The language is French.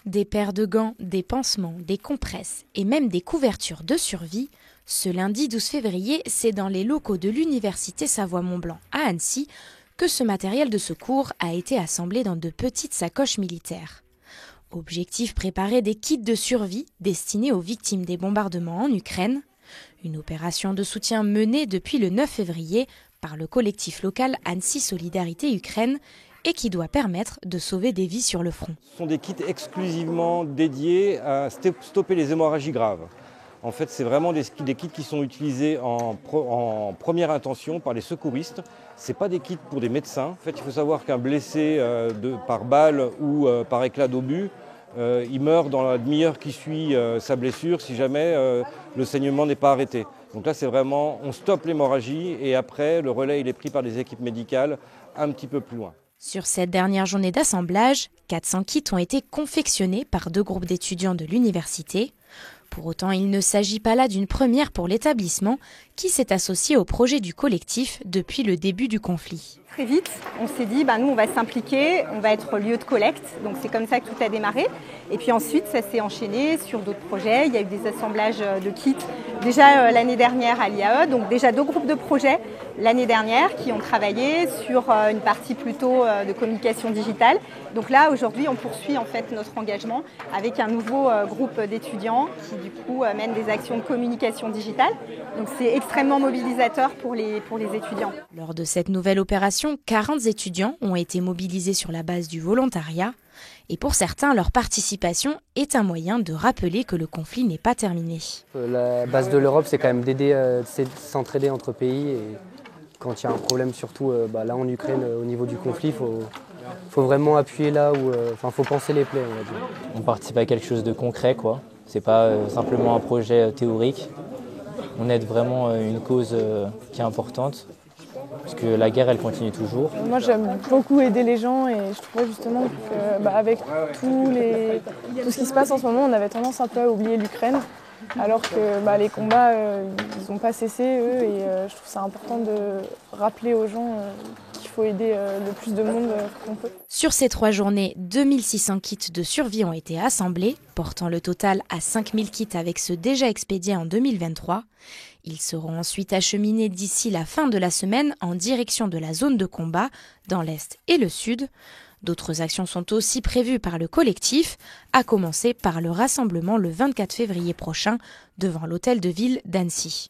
Des paires de gants, des pansements, des compresses et même des couvertures de survie. Ce lundi 12 février, c'est dans les locaux de l'Université Savoie-Mont-Blanc à Annecy que ce matériel de secours a été assemblé dans de petites sacoches militaires. Objectif, préparer des kits de survie destinés aux victimes des bombardements en Ukraine. Une opération de soutien menée depuis le 9 février par le collectif local Annecy Solidarité Ukraine et qui doit permettre de sauver des vies sur le front. Ce sont des kits exclusivement dédiés à stopper les hémorragies graves. En fait, c'est vraiment des kits qui sont utilisés en première intention par les secouristes. Ce n'est pas des kits pour des médecins. En fait, il faut savoir qu'un blessé par balle ou par éclat d'obus, il meurt dans la demi-heure qui suit sa blessure si jamais le saignement n'est pas arrêté. Donc là, c'est vraiment, on stoppe l'hémorragie et après, le relais il est pris par des équipes médicales un petit peu plus loin. Sur cette dernière journée d'assemblage, 400 kits ont été confectionnés par 2 groupes d'étudiants de l'université. Pour autant, il ne s'agit pas là d'une première pour l'établissement qui s'est associé au projet du collectif depuis le début du conflit. Très vite, on s'est dit, nous on va s'impliquer, on va être lieu de collecte, donc c'est comme ça que tout a démarré. Et puis ensuite, ça s'est enchaîné sur d'autres projets, il y a eu des assemblages de kits déjà l'année dernière à l'IAE, donc déjà 2 groupes de projets l'année dernière qui ont travaillé sur une partie plutôt de communication digitale. Donc là, aujourd'hui, on poursuit en fait notre engagement avec un nouveau groupe d'étudiants qui du coup mène des actions de communication digitale. Donc c'est extrêmement mobilisateur pour les étudiants. Lors de cette nouvelle opération, 40 étudiants ont été mobilisés sur la base du volontariat. Et pour certains, leur participation est un moyen de rappeler que le conflit n'est pas terminé. La base de l'Europe, c'est quand même d'aider, c'est de s'entraider entre pays. Et quand il y a un problème, surtout là en Ukraine, au niveau du conflit, faut vraiment appuyer là où, faut penser les plaies, on va dire. On participe à quelque chose de concret, quoi. C'est pas simplement un projet théorique. On aide vraiment une cause qui est importante. Parce que la guerre, elle continue toujours. Moi, j'aime beaucoup aider les gens et je trouvais justement qu'avec tout ce qui se passe en ce moment, on avait tendance un peu à oublier l'Ukraine, alors que les combats, ils n'ont pas cessé, eux, et je trouve ça important de rappeler aux gens qu'il faut aider le plus de monde qu'on peut. Sur ces 3 journées, 2600 kits de survie ont été assemblés, portant le total à 5000 kits avec ceux déjà expédiés en 2023. Ils seront ensuite acheminés d'ici la fin de la semaine en direction de la zone de combat, dans l'Est et le Sud. D'autres actions sont aussi prévues par le collectif, à commencer par le rassemblement le 24 février prochain devant l'hôtel de ville d'Annecy.